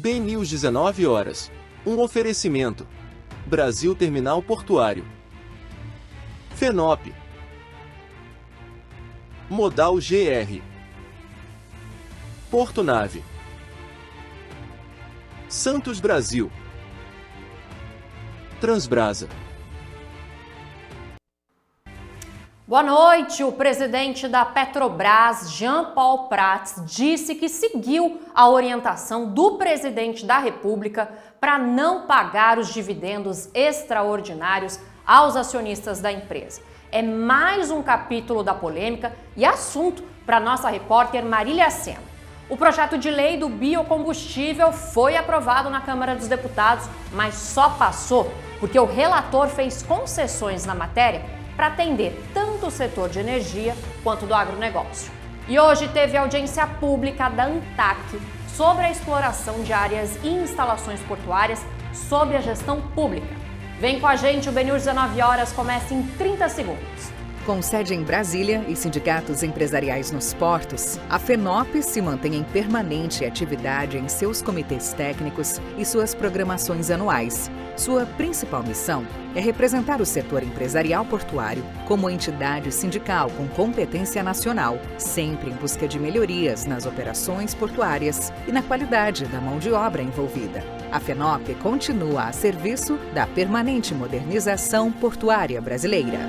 BNews 19 horas. Um oferecimento. Brasil Terminal Portuário. FENOP. Modal GR. Porto Nave. Santos Brasil. Transbrasa. Boa noite. O presidente da Petrobras, Jean Paul Prats, disse que seguiu a orientação do presidente da República para não pagar os dividendos extraordinários aos acionistas da empresa. É mais um capítulo da polêmica e assunto para nossa repórter Marília Sena. O projeto de lei do biocombustível foi aprovado na Câmara dos Deputados, mas só passou porque o relator fez concessões na matéria para atender tanto o setor de energia quanto do agronegócio. E hoje teve audiência pública da ANTAQ sobre a exploração de áreas e instalações portuárias sob a gestão pública. Vem com a gente, o BNews 19 horas começa em 30 segundos. Com sede em Brasília e sindicatos empresariais nos portos, a FENOP se mantém em permanente atividade em seus comitês técnicos e suas programações anuais. Sua principal missão é representar o setor empresarial portuário como entidade sindical com competência nacional, sempre em busca de melhorias nas operações portuárias e na qualidade da mão de obra envolvida. A FENOP continua a serviço da permanente modernização portuária brasileira.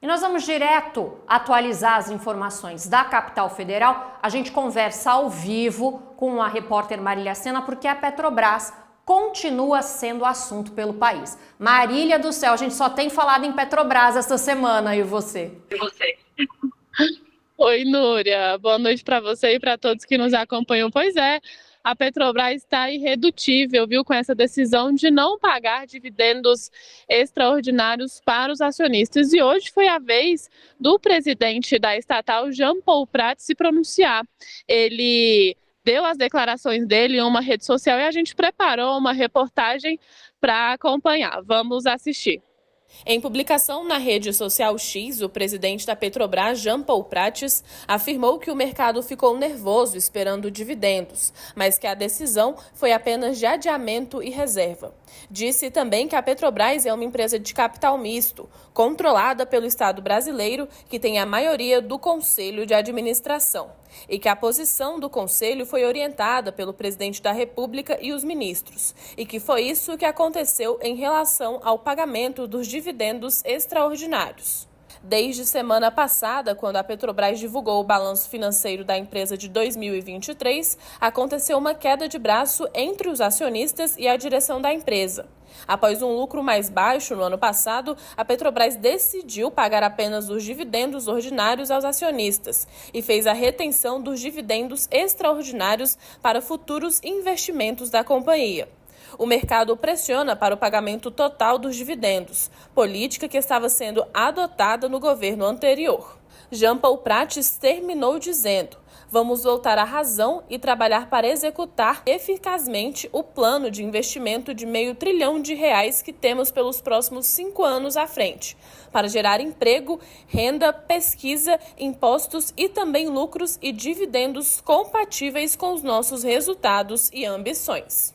E nós vamos direto atualizar as informações da capital federal. A gente conversa ao vivo com a repórter Marília Sena, porque a Petrobras continua sendo assunto pelo país. Marília do céu, a gente só tem falado em Petrobras esta semana, e você? Oi, Núria. Boa noite para você e para todos que nos acompanham. Pois é, a Petrobras está irredutível, viu, com essa decisão de não pagar dividendos extraordinários para os acionistas. E hoje foi a vez do presidente da estatal, Jean Paul Prats, se pronunciar. Ele deu as declarações dele em uma rede social e a gente preparou uma reportagem para acompanhar. Vamos assistir. Em publicação na rede social X, o presidente da Petrobras, Jean Paul Prats, afirmou que o mercado ficou nervoso esperando dividendos, mas que a decisão foi apenas de adiamento e reserva. Disse também que a Petrobras é uma empresa de capital misto, controlada pelo Estado brasileiro, que tem a maioria do Conselho de Administração, e que a posição do Conselho foi orientada pelo presidente da República e os ministros, e que foi isso que aconteceu em relação ao pagamento dos dividendos extraordinários. Desde semana passada, quando a Petrobras divulgou o balanço financeiro da empresa de 2023, aconteceu uma queda de braço entre os acionistas e a direção da empresa. Após um lucro mais baixo no ano passado, a Petrobras decidiu pagar apenas os dividendos ordinários aos acionistas e fez a retenção dos dividendos extraordinários para futuros investimentos da companhia. O mercado pressiona para o pagamento total dos dividendos, política que estava sendo adotada no governo anterior. Jean Paul Prats terminou dizendo: "Vamos voltar à razão e trabalhar para executar eficazmente o plano de investimento de R$500 bilhão que temos pelos próximos 5 anos à frente, para gerar emprego, renda, pesquisa, impostos e também lucros e dividendos compatíveis com os nossos resultados e ambições."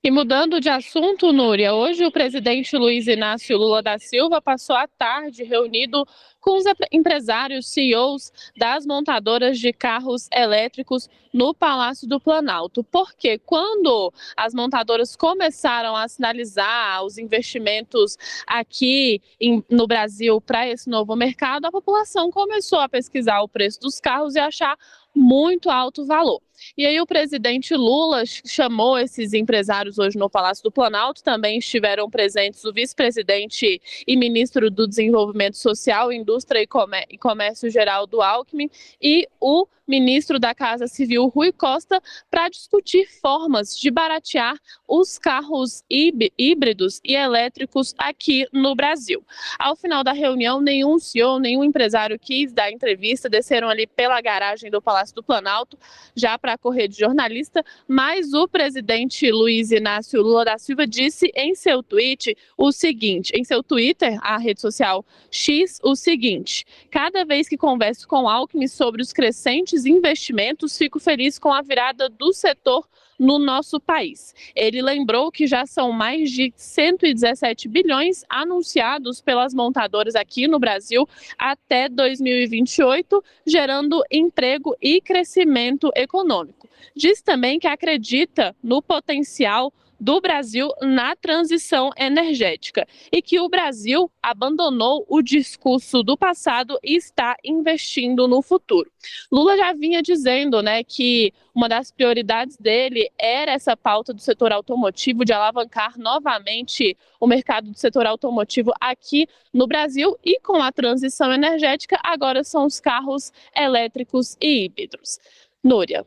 E mudando de assunto, Núria, hoje o presidente Luiz Inácio Lula da Silva passou a tarde reunido com os empresários CEOs das montadoras de carros elétricos no Palácio do Planalto. Porque quando as montadoras começaram a sinalizar os investimentos aqui no Brasil para esse novo mercado, a população começou a pesquisar o preço dos carros e achar muito alto valor. E aí o presidente Lula chamou esses empresários hoje no Palácio do Planalto, também estiveram presentes o vice-presidente e ministro do Desenvolvimento Social, Indústria e Comércio Geraldo Alckmin e o ministro da Casa Civil, Rui Costa, para discutir formas de baratear os carros híbridos e elétricos aqui no Brasil. Ao final da reunião, nenhum CEO, nenhum empresário quis dar entrevista, desceram ali pela garagem do Palácio do Planalto, já para correr de jornalista, mas o presidente Luiz Inácio Lula da Silva disse em seu tweet o seguinte, em seu Twitter, a rede social X, o seguinte: cada vez que converso com Alckmin sobre os crescentes investimentos, fico feliz com a virada do setor no nosso país. Ele lembrou que já são mais de 117 bilhões anunciados pelas montadoras aqui no Brasil até 2028, gerando emprego e crescimento econômico. Diz também que acredita no potencial do Brasil na transição energética e que o Brasil abandonou o discurso do passado e está investindo no futuro. Lula já vinha dizendo, que uma das prioridades dele era essa pauta do setor automotivo, de alavancar novamente o mercado do setor automotivo aqui no Brasil, e com a transição energética agora são os carros elétricos e híbridos. Núria.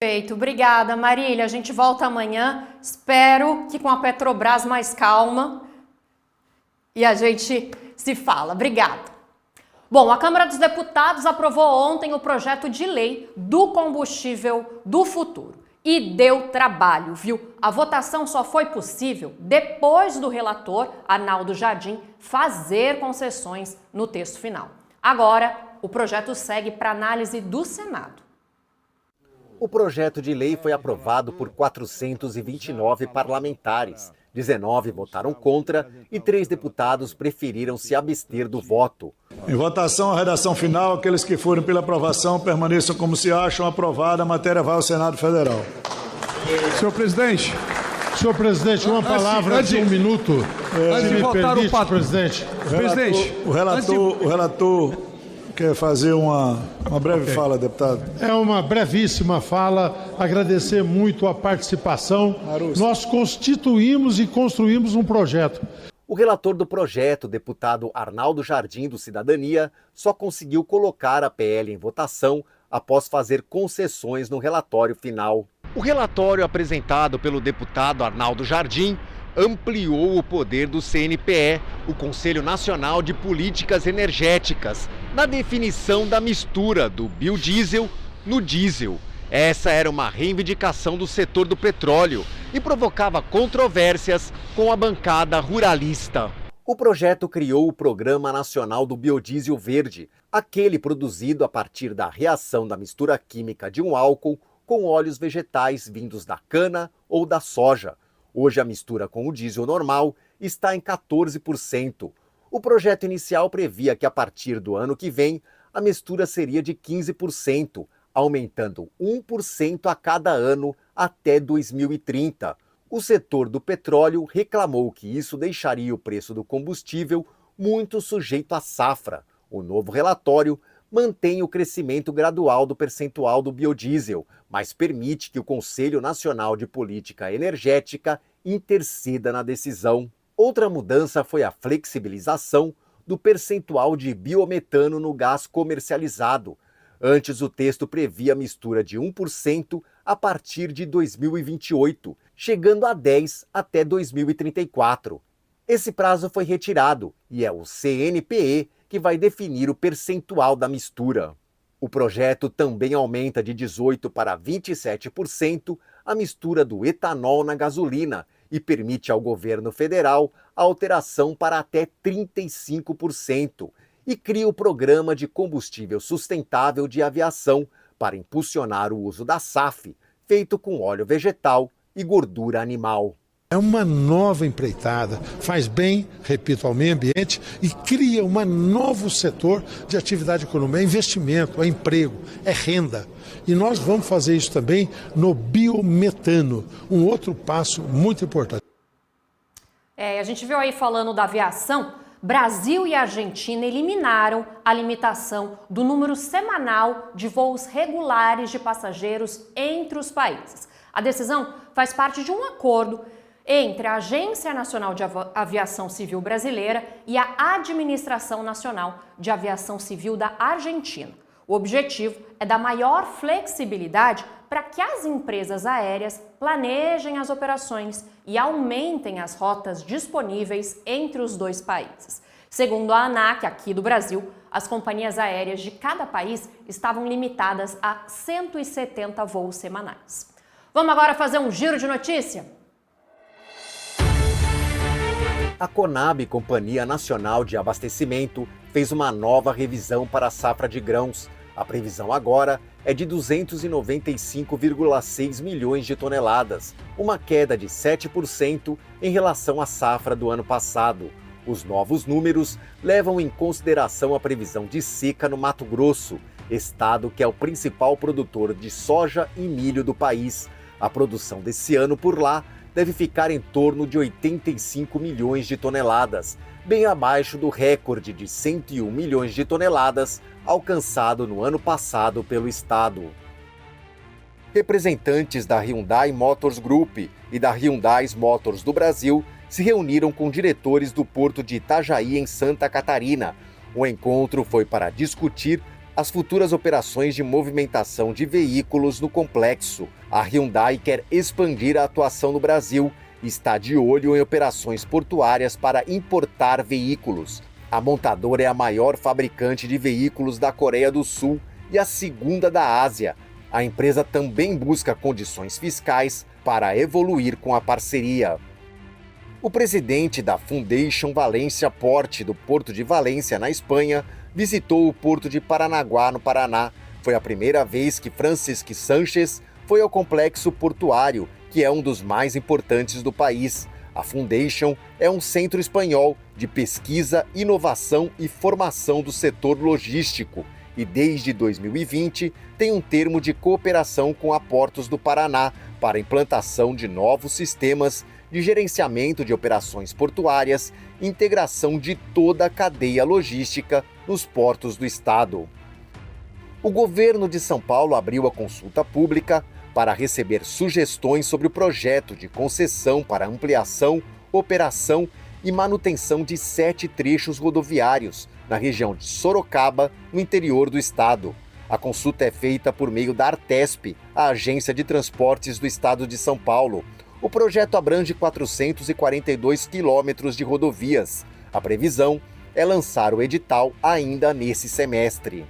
Perfeito, obrigada, Marília. A gente volta amanhã, espero que com a Petrobras mais calma, e a gente se fala. Obrigada. Bom, a Câmara dos Deputados aprovou ontem o projeto de lei do combustível do futuro. E deu trabalho, viu? A votação só foi possível depois do relator, Arnaldo Jardim, fazer concessões no texto final. Agora, o projeto segue para análise do Senado. O projeto de lei foi aprovado por 429 parlamentares. 19 votaram contra e 3 deputados preferiram se abster do voto. Em votação, a redação final, aqueles que forem pela aprovação permaneçam como se acham. Aprovada, a matéria vai ao Senado Federal. Senhor presidente, uma palavra de um minuto. Se me permite, presidente. O relator quer fazer uma breve fala, deputado. É uma brevíssima fala, agradecer muito a participação. Nós constituímos e construímos um projeto. O relator do projeto, deputado Arnaldo Jardim, do Cidadania, só conseguiu colocar a PL em votação após fazer concessões no relatório final. O relatório apresentado pelo deputado Arnaldo Jardim ampliou o poder do CNPE, o Conselho Nacional de Políticas Energéticas, na definição da mistura do biodiesel no diesel. Essa era uma reivindicação do setor do petróleo e provocava controvérsias com a bancada ruralista. O projeto criou o Programa Nacional do Biodiesel Verde, aquele produzido a partir da reação da mistura química de um álcool com óleos vegetais vindos da cana ou da soja. Hoje a mistura com o diesel normal está em 14%. O projeto inicial previa que a partir do ano que vem a mistura seria de 15%, aumentando 1% a cada ano até 2030. O setor do petróleo reclamou que isso deixaria o preço do combustível muito sujeito à safra. O novo relatório mantém o crescimento gradual do percentual do biodiesel, mas permite que o Conselho Nacional de Política Energética interceda na decisão. Outra mudança foi a flexibilização do percentual de biometano no gás comercializado. Antes, o texto previa a mistura de 1% a partir de 2028, chegando a 10% até 2034. Esse prazo foi retirado e é o CNPE que vai definir o percentual da mistura. O projeto também aumenta de 18% para 27% a mistura do etanol na gasolina e permite ao governo federal a alteração para até 35%. E cria o Programa de Combustível Sustentável de Aviação para impulsionar o uso da SAF, feito com óleo vegetal e gordura animal. É uma nova empreitada, faz bem, repito, ao meio ambiente e cria um novo setor de atividade econômica, é investimento, é emprego, é renda. E nós vamos fazer isso também no biometano, um outro passo muito importante. A gente viu aí falando da aviação, Brasil e Argentina eliminaram a limitação do número semanal de voos regulares de passageiros entre os países. A decisão faz parte de um acordo entre a Agência Nacional de Aviação Civil Brasileira e a Administração Nacional de Aviação Civil da Argentina. O objetivo é dar maior flexibilidade para que as empresas aéreas planejem as operações e aumentem as rotas disponíveis entre os dois países. Segundo a ANAC, aqui do Brasil, as companhias aéreas de cada país estavam limitadas a 170 voos semanais. Vamos agora fazer um giro de notícia? A Conab, Companhia Nacional de Abastecimento, fez uma nova revisão para a safra de grãos. A previsão agora é de 295,6 milhões de toneladas, uma queda de 7% em relação à safra do ano passado. Os novos números levam em consideração a previsão de seca no Mato Grosso, estado que é o principal produtor de soja e milho do país. A produção desse ano por lá deve ficar em torno de 85 milhões de toneladas, bem abaixo do recorde de 101 milhões de toneladas alcançado no ano passado pelo estado. Representantes da Hyundai Motors Group e da Hyundai Motors do Brasil se reuniram com diretores do Porto de Itajaí, em Santa Catarina. O encontro foi para discutir as futuras operações de movimentação de veículos no complexo. A Hyundai quer expandir a atuação no Brasil e está de olho em operações portuárias para importar veículos. A montadora é a maior fabricante de veículos da Coreia do Sul e a segunda da Ásia. A empresa também busca condições fiscais para evoluir com a parceria. O presidente da Fundación Valencia Port do Porto de Valência, na Espanha, visitou o Porto de Paranaguá, no Paraná. Foi a primeira vez que Francisco Sánchez foi ao complexo portuário, que é um dos mais importantes do país. A Fundación é um centro espanhol de pesquisa, inovação e formação do setor logístico e desde 2020 tem um termo de cooperação com a Portos do Paraná para a implantação de novos sistemas de gerenciamento de operações portuárias e integração de toda a cadeia logística nos portos do estado. O governo de São Paulo abriu a consulta pública para receber sugestões sobre o projeto de concessão para ampliação, operação e manutenção de 7 trechos rodoviários na região de Sorocaba, no interior do estado. A consulta é feita por meio da Artesp, a Agência de Transportes do Estado de São Paulo. O projeto abrange 442 quilômetros de rodovias. A previsão é lançar o edital ainda nesse semestre.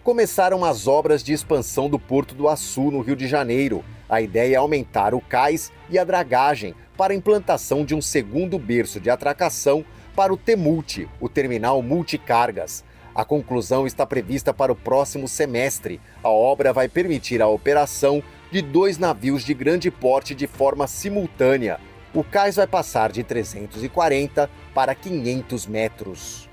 Começaram as obras de expansão do Porto do Açu, no Rio de Janeiro. A ideia é aumentar o cais e a dragagem para a implantação de um segundo berço de atracação para o Temult, o terminal multicargas. A conclusão está prevista para o próximo semestre. A obra vai permitir a operação de 2 navios de grande porte de forma simultânea. O cais vai passar de 340 para 500 metros.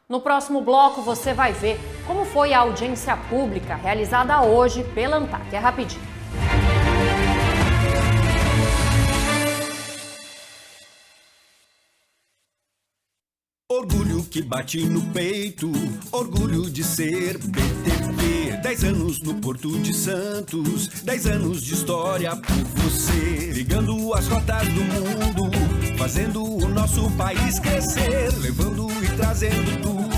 No próximo bloco você vai ver como foi a audiência pública realizada hoje pela ANTAC. É rapidinho. Orgulho que bate no peito, orgulho de ser BTP. 10 anos no Porto de Santos, 10 anos de história por você. Ligando as rotas do mundo, fazendo o nosso país crescer. Levando e trazendo tudo,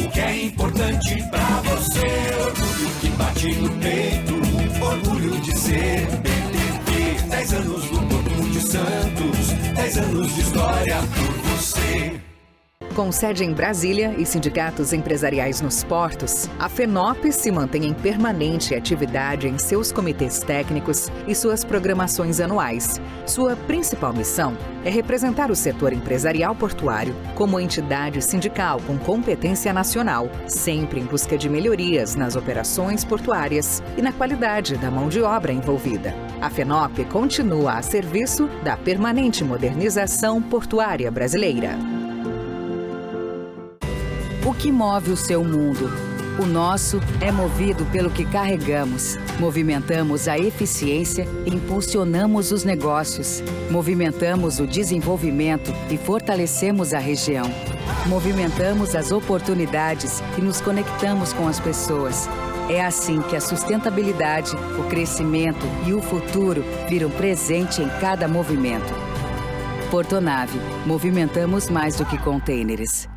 o que é importante pra você. Orgulho que bate no peito, orgulho de ser BTP. 10 anos no Porto de Santos, 10 anos de história por você. Com sede em Brasília e sindicatos empresariais nos portos, a FENOP se mantém em permanente atividade em seus comitês técnicos e suas programações anuais. Sua principal missão é representar o setor empresarial portuário como entidade sindical com competência nacional, sempre em busca de melhorias nas operações portuárias e na qualidade da mão de obra envolvida. A FENOP continua a serviço da permanente modernização portuária brasileira. O que move o seu mundo? O nosso é movido pelo que carregamos. Movimentamos a eficiência e impulsionamos os negócios. Movimentamos o desenvolvimento e fortalecemos a região. Movimentamos as oportunidades e nos conectamos com as pessoas. É assim que a sustentabilidade, o crescimento e o futuro viram presente em cada movimento. Portonave, movimentamos mais do que contêineres.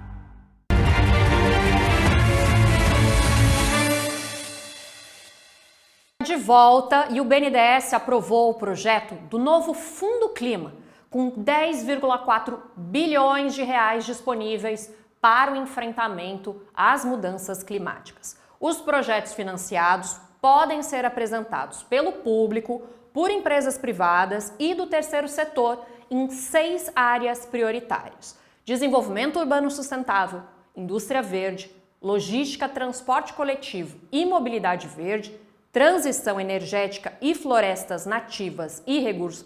De volta, e o BNDES aprovou o projeto do novo Fundo Clima, com 10,4 bilhões de reais disponíveis para o enfrentamento às mudanças climáticas. Os projetos financiados podem ser apresentados pelo público, por empresas privadas e do terceiro setor em 6 áreas prioritárias: desenvolvimento urbano sustentável, indústria verde, logística, transporte coletivo e mobilidade verde, transição energética e florestas nativas e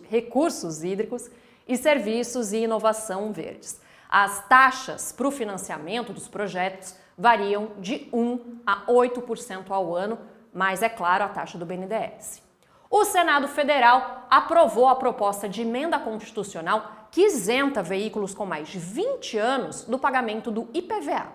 recursos hídricos e serviços e inovação verdes. As taxas para o financiamento dos projetos variam de 1% a 8% ao ano, mas é claro, a taxa do BNDES. O Senado Federal aprovou a proposta de emenda constitucional que isenta veículos com mais de 20 anos do pagamento do IPVA.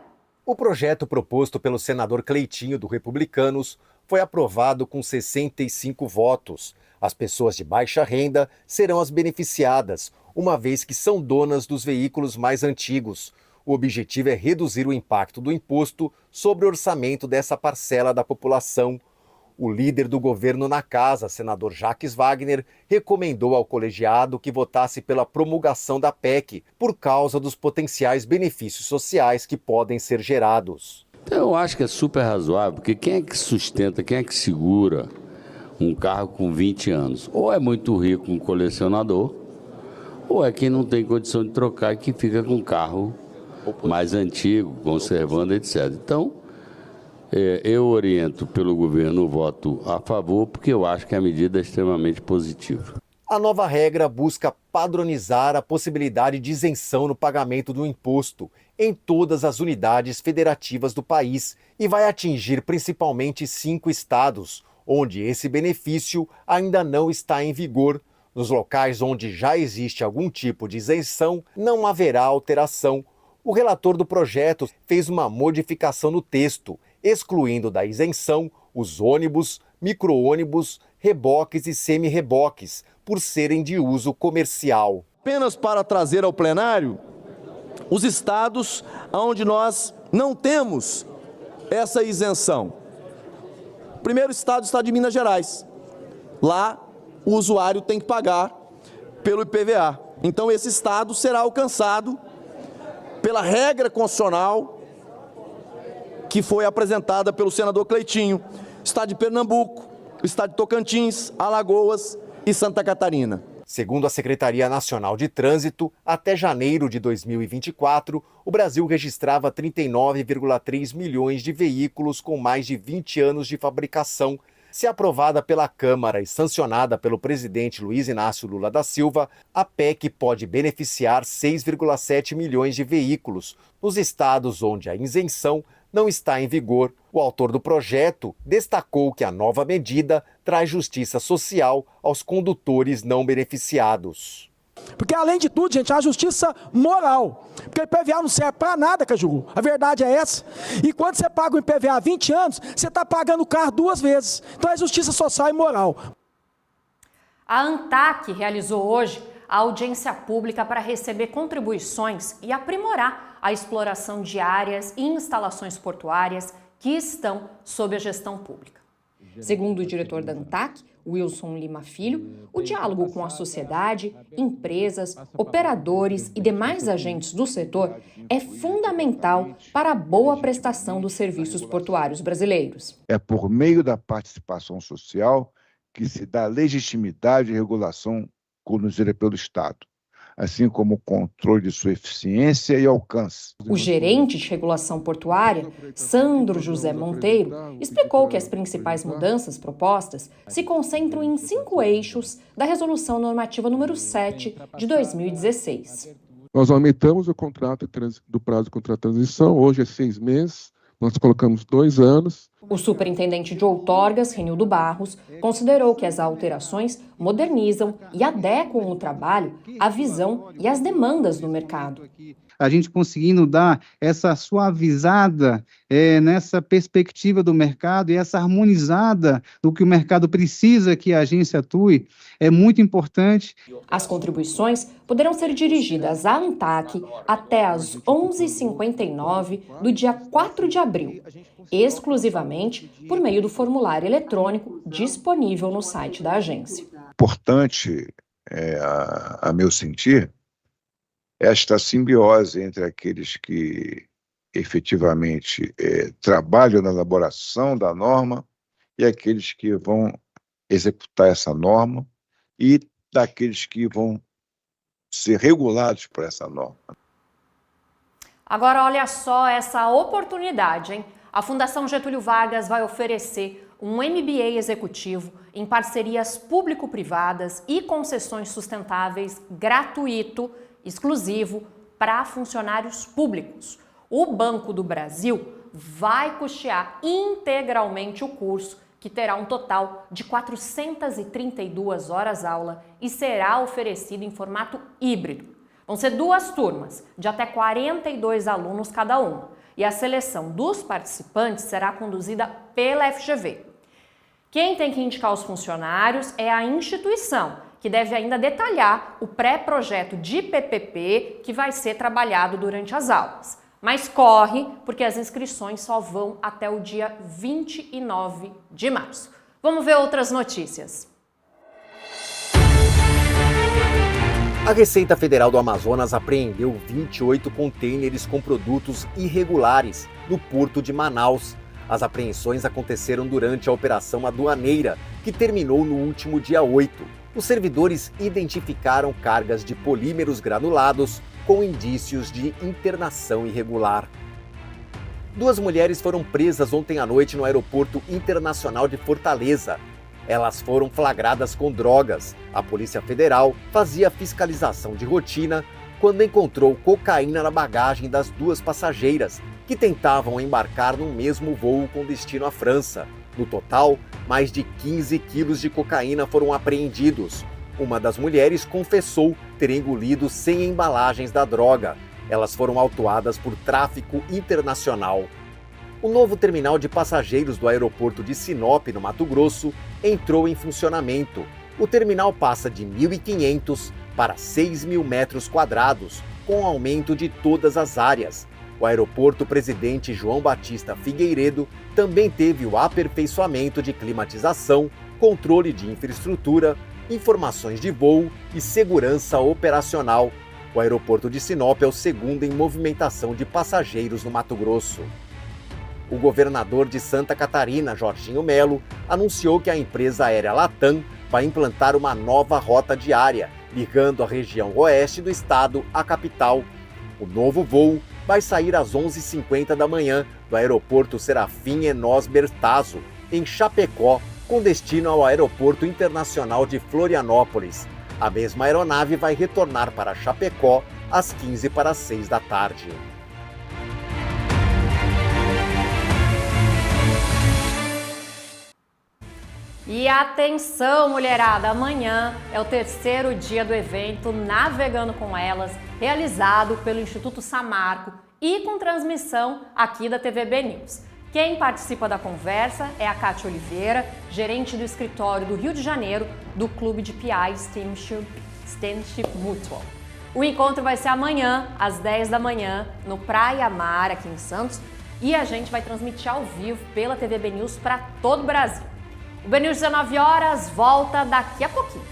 O projeto proposto pelo senador Cleitinho, do Republicanos, foi aprovado com 65 votos. As pessoas de baixa renda serão as beneficiadas, uma vez que são donas dos veículos mais antigos. O objetivo é reduzir o impacto do imposto sobre o orçamento dessa parcela da população. O líder do governo na casa, senador Jacques Wagner, recomendou ao colegiado que votasse pela promulgação da PEC, por causa dos potenciais benefícios sociais que podem ser gerados. Então, eu acho que é super razoável, porque quem é que sustenta, quem é que segura um carro com 20 anos? Ou é muito rico, um colecionador, ou é quem não tem condição de trocar e que fica com um carro mais antigo, conservando, etc. Então, eu oriento pelo governo o voto a favor, porque eu acho que a medida é extremamente positiva. A nova regra busca padronizar a possibilidade de isenção no pagamento do imposto em todas as unidades federativas do país e vai atingir principalmente 5 estados, onde esse benefício ainda não está em vigor. Nos locais onde já existe algum tipo de isenção, não haverá alteração. O relator do projeto fez uma modificação no texto, excluindo da isenção os ônibus, micro-ônibus, reboques e semi-reboques, por serem de uso comercial. Apenas para trazer ao plenário os estados onde nós não temos essa isenção. O primeiro estado é o estado de Minas Gerais. Lá, o usuário tem que pagar pelo IPVA. Então, esse estado será alcançado pela regra constitucional que foi apresentada pelo senador Cleitinho. Estado de Pernambuco, o estado de Tocantins, Alagoas e Santa Catarina. Segundo a Secretaria Nacional de Trânsito, até janeiro de 2024, o Brasil registrava 39,3 milhões de veículos com mais de 20 anos de fabricação. Se aprovada pela Câmara e sancionada pelo presidente Luiz Inácio Lula da Silva, a PEC pode beneficiar 6,7 milhões de veículos, nos estados onde a isenção não está em vigor. O autor do projeto destacou que a nova medida traz justiça social aos condutores não beneficiados. Porque, além de tudo, gente, é a justiça moral. Porque o IPVA não serve para nada, Cajuru. A verdade é essa. E quando você paga o IPVA há 20 anos, você está pagando o carro 2 vezes. Então é justiça social e moral. A ANTAQ realizou hoje a audiência pública para receber contribuições e aprimorar a exploração de áreas e instalações portuárias que estão sob a gestão pública. Segundo o diretor da ANTAQ, Wilson Lima Filho, o diálogo com a sociedade, empresas, operadores e demais agentes do setor é fundamental para a boa prestação dos serviços portuários brasileiros. É por meio da participação social que se dá legitimidade e regulação conduzida pelo Estado, assim como o controle de sua eficiência e alcance. O gerente de regulação portuária, Sandro José Monteiro, explicou que as principais mudanças propostas se concentram em 5 eixos da Resolução Normativa número 7 de 2016. Nós aumentamos o contrato do prazo contra a transição, hoje é 6 meses, Nós colocamos 2 anos. O superintendente de outorgas, Renildo Barros, considerou que as alterações modernizam e adequam o trabalho à visão e às demandas do mercado. A gente conseguindo dar essa suavizada nessa perspectiva do mercado e essa harmonizada do que o mercado precisa que a agência atue, é muito importante. As contribuições poderão ser dirigidas à ANTAC até às 11h59 do dia 4 de abril, exclusivamente por meio do formulário eletrônico disponível no site da agência. Importante, a meu sentir, esta simbiose entre aqueles que efetivamente trabalham na elaboração da norma e aqueles que vão executar essa norma e daqueles que vão ser regulados por essa norma. Agora olha só essa oportunidade, hein? A Fundação Getúlio Vargas vai oferecer um MBA executivo em parcerias público-privadas e concessões sustentáveis gratuito, exclusivo para funcionários públicos. O Banco do Brasil vai custear integralmente o curso, que terá um total de 432 horas-aula e será oferecido em formato híbrido. Vão ser 2 turmas, de até 42 alunos cada uma, e a seleção dos participantes será conduzida pela FGV. Quem tem que indicar os funcionários é a instituição, que deve ainda detalhar o pré-projeto de PPP que vai ser trabalhado durante as aulas. Mas corre, porque as inscrições só vão até o dia 29 de março. Vamos ver outras notícias. A Receita Federal do Amazonas apreendeu 28 contêineres com produtos irregulares no porto de Manaus. As apreensões aconteceram durante a operação aduaneira, que terminou no último dia 8. Os servidores identificaram cargas de polímeros granulados com indícios de internação irregular. 2 mulheres foram presas ontem à noite no Aeroporto Internacional de Fortaleza. Elas foram flagradas com drogas. A Polícia Federal fazia fiscalização de rotina quando encontrou cocaína na bagagem das 2 passageiras, que tentavam embarcar no mesmo voo com destino à França. No total, mais de 15 quilos de cocaína foram apreendidos. Uma das mulheres confessou ter engolido 100 embalagens da droga. Elas foram autuadas por tráfico internacional. O novo terminal de passageiros do aeroporto de Sinop, no Mato Grosso, entrou em funcionamento. O terminal passa de 1.500 para 6.000 metros quadrados, com aumento de todas as áreas. O aeroporto Presidente João Batista Figueiredo também teve o aperfeiçoamento de climatização, controle de infraestrutura, informações de voo e segurança operacional. O aeroporto de Sinop é o segundo em movimentação de passageiros no Mato Grosso. O governador de Santa Catarina, Jorginho Melo, anunciou que a empresa aérea Latam vai implantar uma nova rota diária, ligando a região oeste do estado à capital. O novo voo vai sair às 11h50 da manhã do aeroporto Serafim Enos Bertazzo, em Chapecó, com destino ao Aeroporto Internacional de Florianópolis. A mesma aeronave vai retornar para Chapecó às 15:45 da tarde. E atenção, mulherada, amanhã é o 3º dia do evento Navegando com Elas, realizado pelo Instituto Samarco e com transmissão aqui da TVB News. Quem participa da conversa é a Cátia Oliveira, gerente do escritório do Rio de Janeiro do Clube de PI Steamship Mutual. O encontro vai ser amanhã, às 10 da manhã, no Praia Mar, aqui em Santos, e a gente vai transmitir ao vivo pela TVB News para todo o Brasil. O BNews 19 horas volta daqui a pouquinho.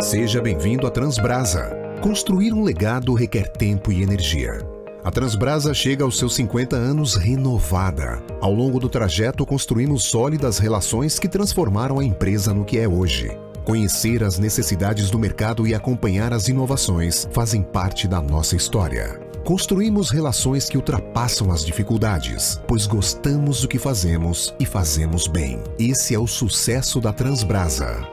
Seja bem-vindo à Transbrasa. Construir um legado requer tempo e energia. A Transbrasa chega aos seus 50 anos renovada. Ao longo do trajeto, construímos sólidas relações que transformaram a empresa no que é hoje. Conhecer as necessidades do mercado e acompanhar as inovações fazem parte da nossa história. Construímos relações que ultrapassam as dificuldades, pois gostamos do que fazemos e fazemos bem. Esse é o sucesso da Transbrasa.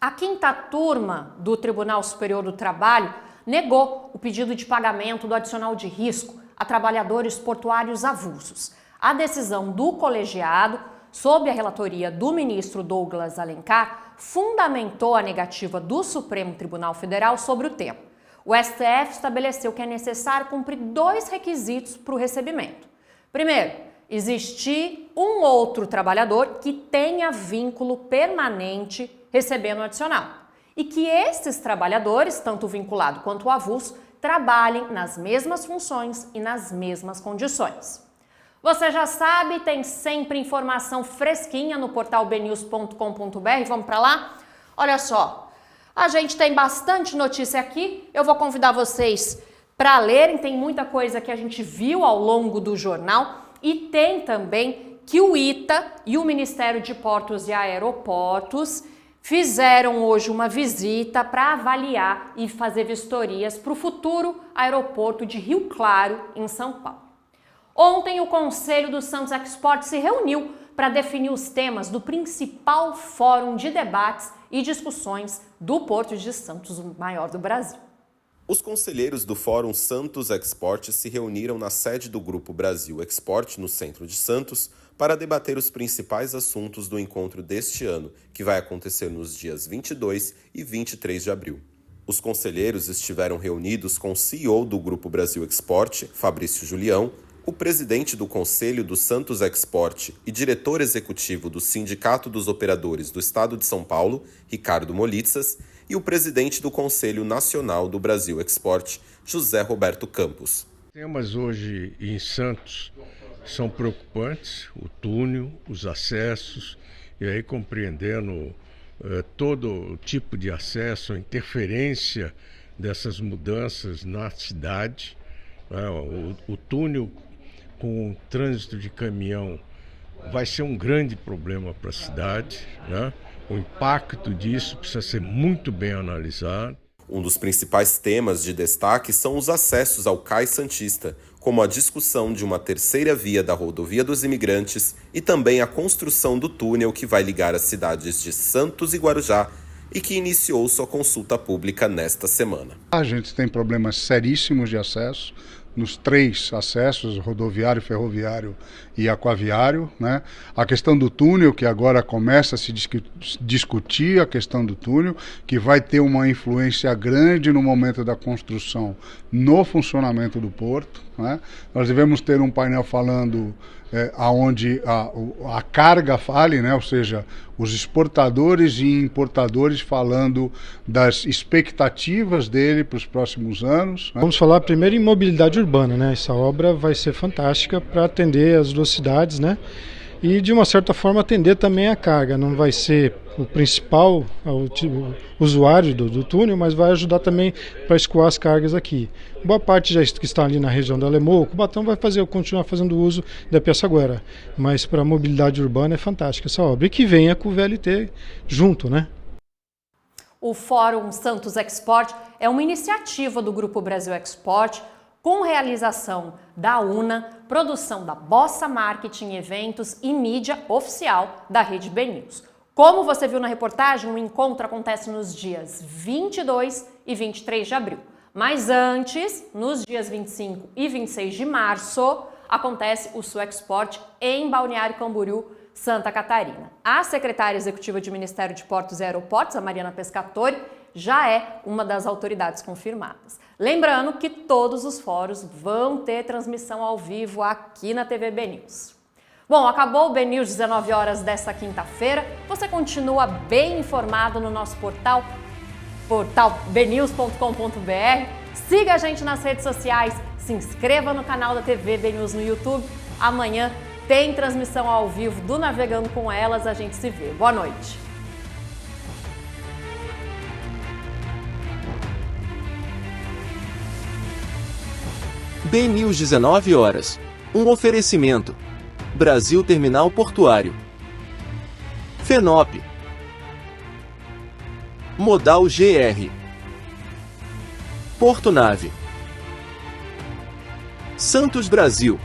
A quinta turma do Tribunal Superior do Trabalho negou o pedido de pagamento do adicional de risco a trabalhadores portuários avulsos. A decisão do colegiado, sob a relatoria do ministro Douglas Alencar, fundamentou a negativa do Supremo Tribunal Federal sobre o tema. O STF estabeleceu que é necessário cumprir 2 requisitos para o recebimento. Primeiro, existir um outro trabalhador que tenha vínculo permanente recebendo o adicional, e que esses trabalhadores, tanto o vinculado quanto o avulso, trabalhem nas mesmas funções e nas mesmas condições. Você já sabe, tem sempre informação fresquinha no portal bnews.com.br, vamos para lá? Olha só, a gente tem bastante notícia aqui, eu vou convidar vocês para lerem, tem muita coisa que a gente viu ao longo do jornal, e tem também que o ITA e o Ministério de Portos e Aeroportos fizeram hoje uma visita para avaliar e fazer vistorias para o futuro aeroporto de Rio Claro, em São Paulo. Ontem, o Conselho do Santos Export se reuniu para definir os temas do principal fórum de debates e discussões do Porto de Santos, o maior do Brasil. Os conselheiros do Fórum Santos Export se reuniram na sede do Grupo Brasil Export, no centro de Santos, para debater os principais assuntos do encontro deste ano, que vai acontecer nos dias 22 e 23 de abril. Os conselheiros estiveram reunidos com o CEO do Grupo Brasil Export, Fabrício Julião, o presidente do Conselho do Santos Export e diretor executivo do Sindicato dos Operadores do Estado de São Paulo, Ricardo Molitzas, e o presidente do Conselho Nacional do Brasil Export, José Roberto Campos. Temas hoje em Santos são preocupantes, o túnel, os acessos, e aí compreendendo todo tipo de acesso, a interferência dessas mudanças na cidade. O túnel com o trânsito de caminhão vai ser um grande problema para a cidade, né? O impacto disso precisa ser muito bem analisado. Um dos principais temas de destaque são os acessos ao Cais Santista, como a discussão de uma terceira via da Rodovia dos Imigrantes e também a construção do túnel que vai ligar as cidades de Santos e Guarujá e que iniciou sua consulta pública nesta semana. A gente tem problemas seríssimos de acesso nos 3 acessos, rodoviário, ferroviário e aquaviário, né? A questão do túnel, que agora começa a se discutir a questão do túnel, que vai ter uma influência grande no momento da construção, no funcionamento do porto, né? Nós devemos ter um painel falando aonde a carga fale, né? Ou seja, os exportadores e importadores falando das expectativas dele para os próximos anos. Vamos falar primeiro em mobilidade urbana, né? Essa obra vai ser fantástica para atender as 2 cidades, né? E de uma certa forma atender também a carga. Não vai ser o principal usuário do túnel, mas vai ajudar também para escoar as cargas aqui. Boa parte já que está ali na região da Alemoa, o Cubatão vai continuar fazendo uso da Pirassaguera, mas para a mobilidade urbana é fantástica essa obra, e que venha com o VLT junto, né? O Fórum Santos Export é uma iniciativa do Grupo Brasil Export, com realização da UNA, produção da Bossa Marketing Eventos e mídia oficial da Rede BNews. Como você viu na reportagem, o encontro acontece nos dias 22 e 23 de abril. Mas antes, nos dias 25 e 26 de março, acontece o Sul Export em Balneário Camboriú, Santa Catarina. A secretária executiva de Ministério de Portos e Aeroportos, a Mariana Pescatori, já é uma das autoridades confirmadas. Lembrando que todos os fóruns vão ter transmissão ao vivo aqui na TV BNews. Bom, acabou o BNews 19 horas desta quinta-feira. Você continua bem informado no nosso portal bnews.com.br. Siga a gente nas redes sociais, se inscreva no canal da TV BNews no YouTube. Amanhã tem transmissão ao vivo do Navegando com Elas. A gente se vê. Boa noite. BNews 19 horas. Um oferecimento. Brasil Terminal Portuário. FENOP. Modal GR. Porto Nave. Santos Brasil.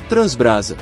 Transbrasa.